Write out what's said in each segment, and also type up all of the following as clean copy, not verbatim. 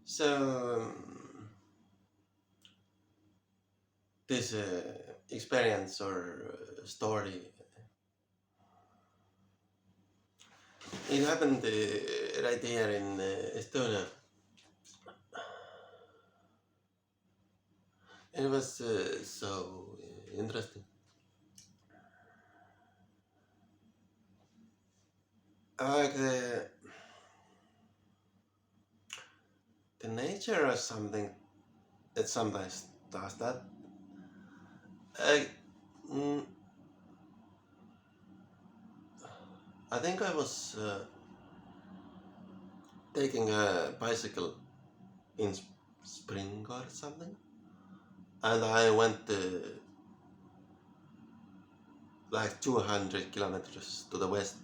So this experience or story, it happened right here in Estonia. It was so interesting. Like the nature or something, it sometimes does that. I, mm, I think I was taking a bicycle in spring or something, and I went like 200 kilometers to the west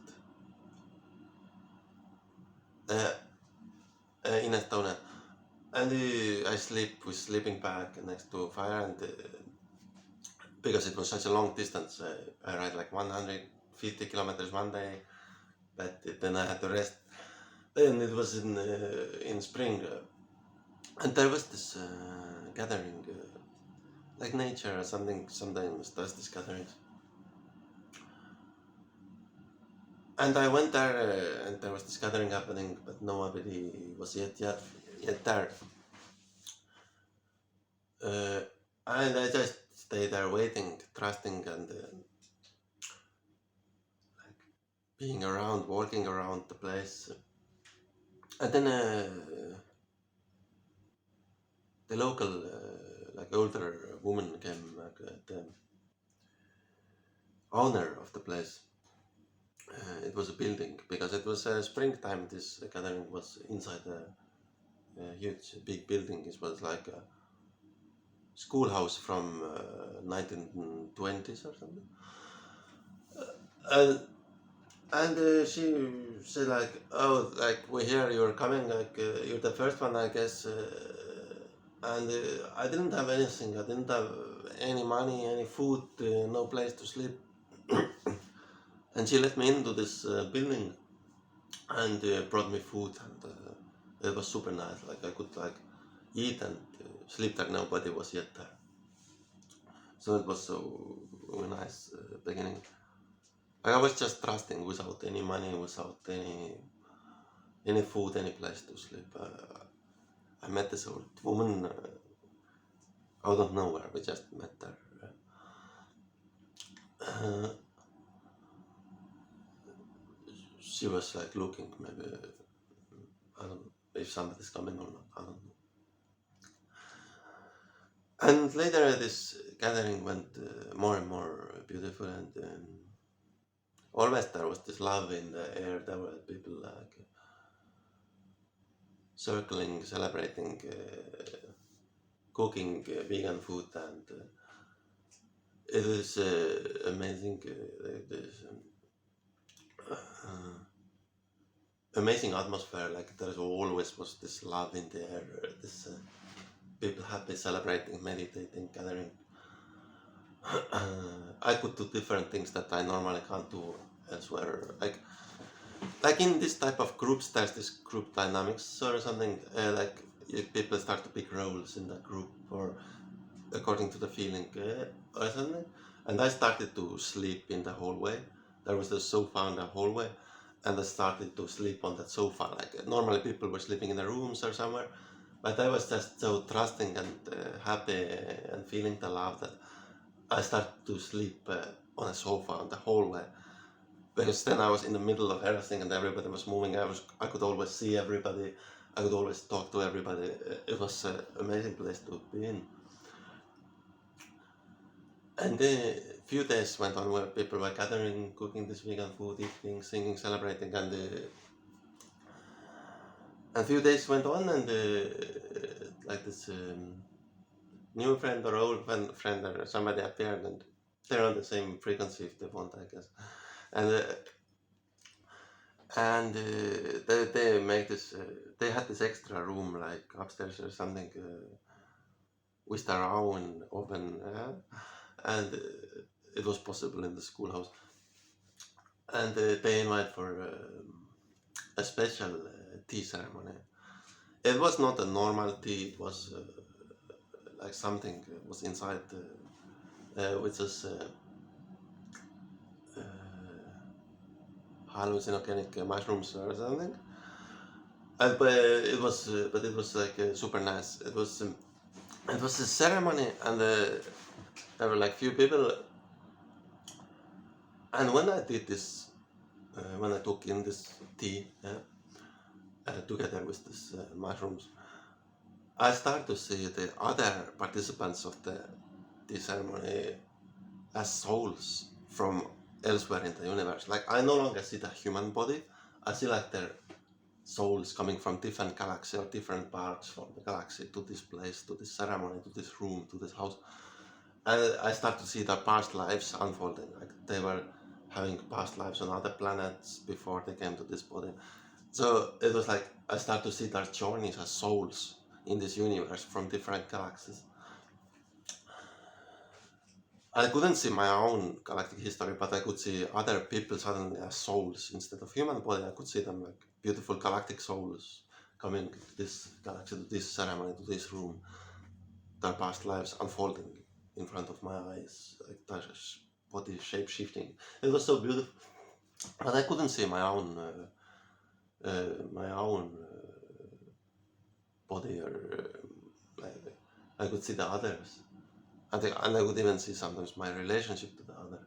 uh, in Estonia. And I sleep with sleeping bag next to a fire, and because it was such a long distance, I ride like 150 kilometers one day, but then I had to rest. Then it was in spring, and there was this gathering, like nature or something. Sometimes does these gatherings, and I went there, and there was this gathering happening, but nobody was yet there. Uh, and I just stayed there waiting, trusting, and being around, walking around the place. And then the local, like older woman came, like the owner of the place. It was a building because it was springtime. This gathering was inside a huge, big building. It was like a schoolhouse from 1920s or something. And she said like, "Oh, like we hear you're coming. Like you're the first one, I guess." And I didn't have anything. I didn't have any money, any food, no place to sleep. And she let me into this building and brought me food, and it was super nice. Like I could like eat and sleep there. Nobody was yet there, so it was so nice beginning. Like, I was just trusting without any money, without any food, any place to sleep. I met this old woman out of nowhere. We just met there. Uh, she was like looking, maybe I don't know if somebody's coming or not. I don't know. And later, this gathering went more and more beautiful, and always there was this love in the air. There were people like circling, celebrating, cooking vegan food, and it was amazing. This uh, amazing atmosphere. Like there always was this love in the air. This people happy, celebrating, meditating, gathering. I could do different things that I normally can't do elsewhere. Like in this type of groups, there's this group dynamics or something. Like if people start to pick roles in the group or according to the feeling or something. And I started to sleep in the hallway. There was a sofa in the hallway, and I started to sleep on that sofa. Like normally people were sleeping in the rooms or somewhere, but I was just so trusting and happy and feeling the love that I started to sleep on a sofa in the hallway, because then I was in the middle of everything and everybody was moving. I could always see everybody. I could always talk to everybody. It was an amazing place to be in. And then a few days went on where people were gathering, cooking this vegan food, eating, singing, celebrating, and a few days went on, and like this new friend or old friend or somebody appeared, and they're on the same frequency if they want, I guess. And they make this. They had this extra room like upstairs or something with their own oven, and it was possible in the schoolhouse. And they invite for a special tea ceremony it was not a normal tea. It was like something was inside, which is uh, hallucinogenic mushrooms or something. But it was like super nice. It was a ceremony, and there were like few people. And when I did this, when I took in this tea together with this mushrooms, I start to see the other participants of the ceremony as souls from elsewhere in the universe. Like I no longer see the human body. I see like their souls coming from different galaxy or different parts from the galaxy to this place, to this ceremony, to this room, to this house. And I start to see their past lives unfolding. Like they were having past lives on other planets before they came to this body. So it was like I start to see their journeys as souls in this universe from different galaxies. I couldn't see my own galactic history, but I could see other people suddenly as souls instead of human body. I could see them like beautiful galactic souls coming to this galaxy, to this ceremony, to this room. Their past lives unfolding in front of my eyes, like their body shape shifting. It was so beautiful, but I couldn't see my own body, or like I could see the others. And I could even see sometimes my relationship to the other.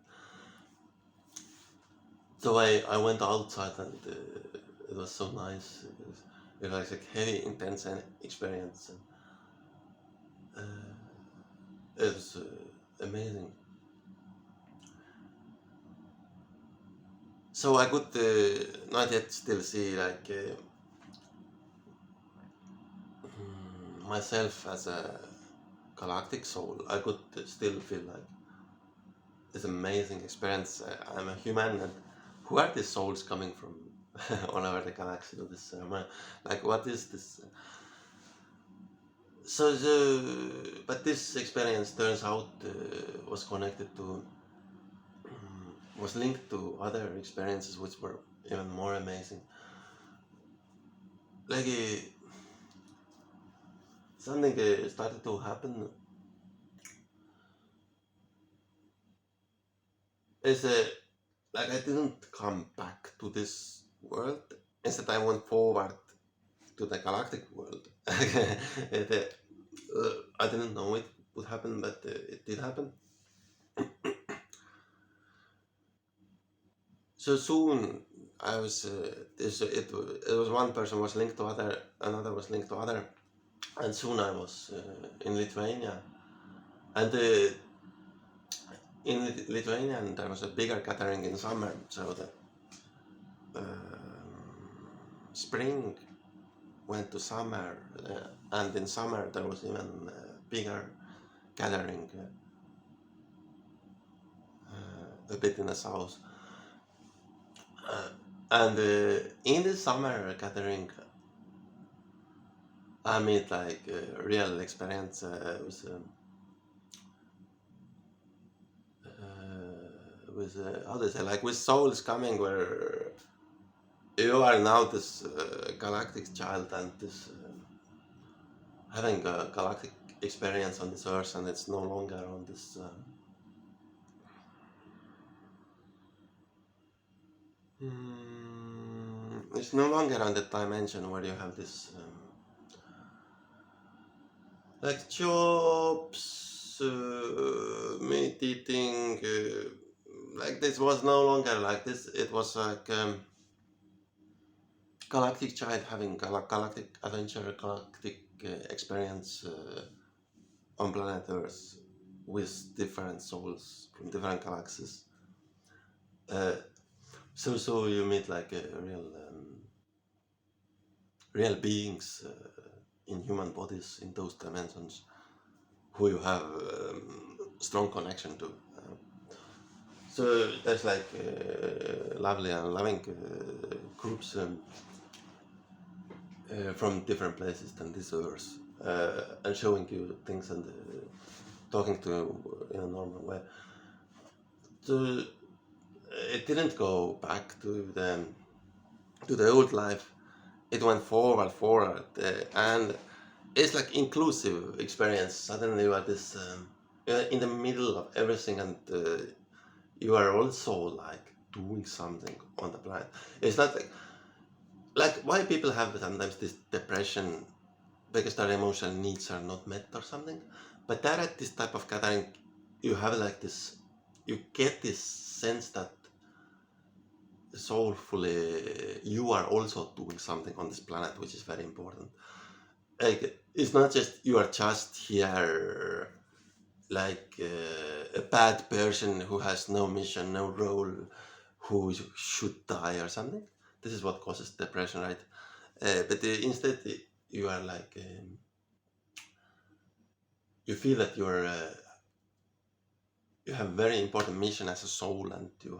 So I went outside, and it was so nice. It was like heavy, intense experience. And, it was amazing. So I could not yet still see like myself as a galactic soul. I could still feel like this amazing experience. I'm a human, and who are these souls coming from all over the galaxy to this ceremony? Like, what is this? But this experience turns out was connected to, was linked to other experiences which were even more amazing. Like, something started to happen. Is like I didn't come back to this world. Instead, I went forward to the galactic world. I didn't know it would happen, but it did happen. So soon, I was. It was one person was linked to other, another was linked to other, and soon I was in Lithuania, and in Lithuania there was a bigger gathering in summer, so the spring went to summer, and in summer there was even bigger gathering a bit in the south. And in the summer gathering, I made like a real experience with how do I say, like with souls coming, where you are now this galactic child, and this having a galactic experience on this earth, and it's no longer on this it's no longer on the dimension where you have this like jobs, meat eating, like this was no longer like this. It was like galactic child having galactic adventure, galactic experience on planet Earth with different souls from different galaxies. So you meet like real beings in human bodies in those dimensions, who you have strong connection to. So there's like lovely and loving groups from different places than this earth, and showing you things, and talking to you in a normal way. So it didn't go back to the old life. it went forward, and it's like inclusive experience. Suddenly you are this in the middle of everything, and you are also like doing something on the planet. It's not like why people have sometimes this depression because their emotional needs are not met or something. But that at this type of gathering, you have like this, you get this sense that soulfully you are also doing something on this planet, which is very important. Like it's not just you are just here like a bad person who has no mission, no role, who should die or something. This is what causes depression, right? But instead, you are like you feel that you have very important mission as a soul, and you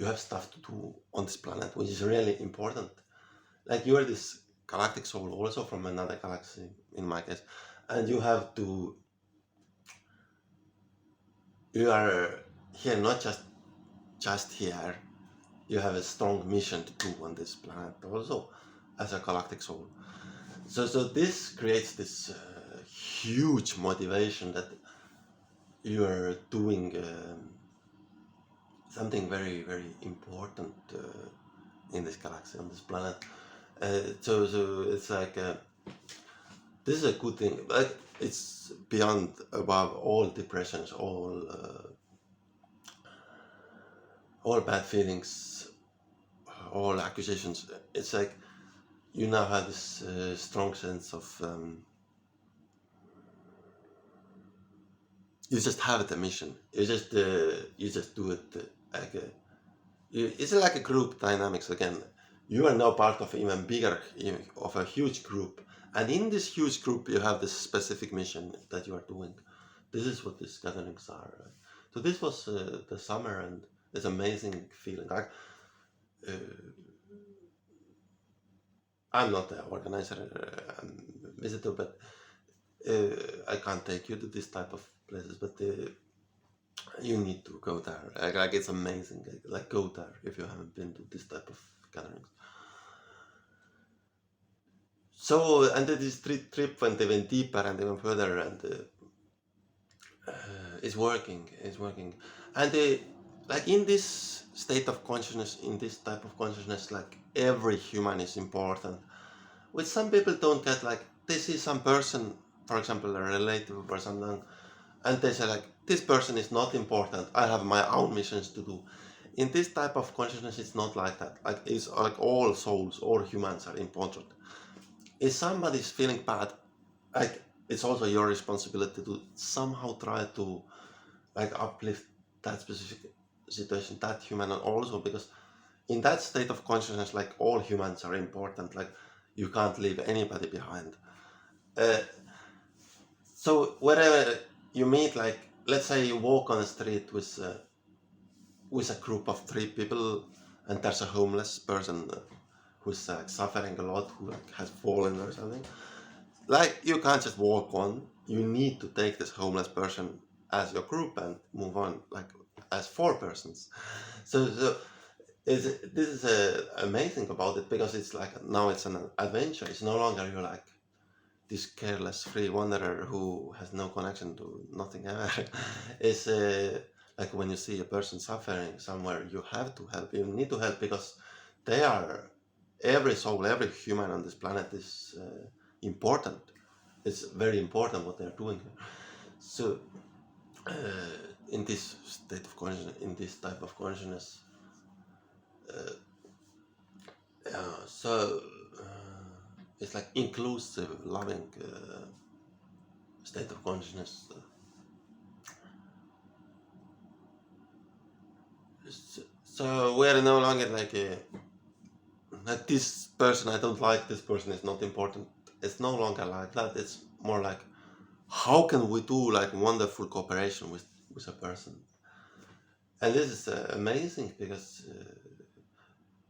have stuff to do on this planet, which is really important. Like you are this galactic soul, also from another galaxy, in my case, and you have to. You are here not just here. You have a strong mission to do on this planet, also as a galactic soul. So this creates this huge motivation that you are doing something very important in this galaxy, on this planet. So it's like this is a good thing. Like it's beyond above all depressions, all bad feelings, all accusations. It's like you now have this strong sense of you just have the mission. You just do it like it's like a group dynamics again. You are now part of even bigger of a huge group, and in this huge group you have this specific mission that you are doing. This is what these gatherings are. So this was the summer, and it's amazing feeling. Uh, I'm not the organizer, I'm a visitor, but I can't take you to this type of places. But you need to go there. Like it's amazing. Like go there if you haven't been to this type of gatherings. So and this trip went even deeper and even further, and it's working. It's working, and like in this state of consciousness, in this type of consciousness, like every human is important. Which some people don't get. Like they see some person, for example, a relative or something, and they say like this person is not important. I have my own missions to do. In this type of consciousness, it's not like that. Like it's like all souls, all humans are important. If somebody's feeling bad, like it's also your responsibility to somehow try to like uplift that specific situation, that human, and also because in that state of consciousness, like all humans are important. Like you can't leave anybody behind. Uh, so wherever you meet, like let's say you walk on the street with a group of three people, and there's a homeless person who's suffering a lot, who like has fallen or something. Like you can't just walk on. You need to take this homeless person as your group and move on, like as four persons. So this is amazing about it because it's like now it's an adventure. It's no longer you're like this careless free wanderer who has no connection to nothing ever. It's like when you see a person suffering somewhere, you have to help. You need to help because they are every soul, every human on this planet is important. It's very important what they're doing. So in this state of consciousness, in this type of consciousness, so it's like inclusive, loving state of consciousness. So we are no longer like this person I don't like, this person is not important. It's no longer like that. It's more like how can we do like wonderful cooperation with a person. And this is amazing because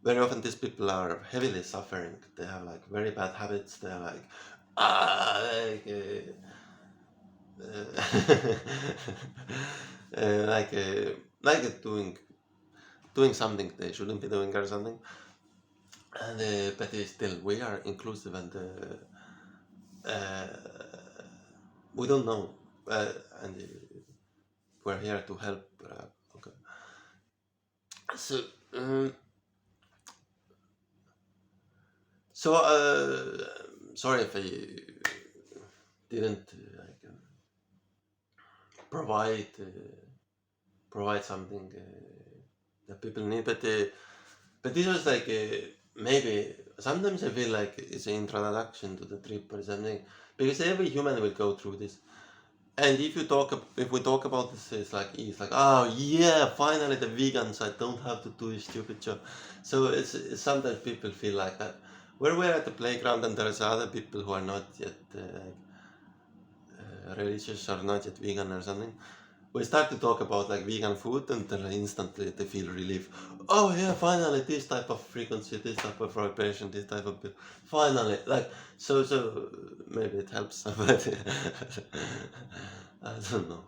very often these people are heavily suffering. They have like very bad habits. They're like like like like doing something they shouldn't be doing or something. and but still we are inclusive, and uh, we don't know, and we're here to help. Okay. So, um, sorry if I didn't provide provide something that people need, but this was like maybe sometimes I feel like it's an introduction to the trip or something, because every human will go through this. And if we talk about this, it's like, oh yeah, finally the vegans, I don't have to do this stupid job. So it's sometimes people feel like that. Where we're at the playground and there's other people who are not yet religious or not yet vegan or something. We start to talk about like vegan food, and then instantly they feel relief. Oh yeah, finally this type of frequency, this type of vibration, this type of finally, like, so maybe it helps, but I don't know.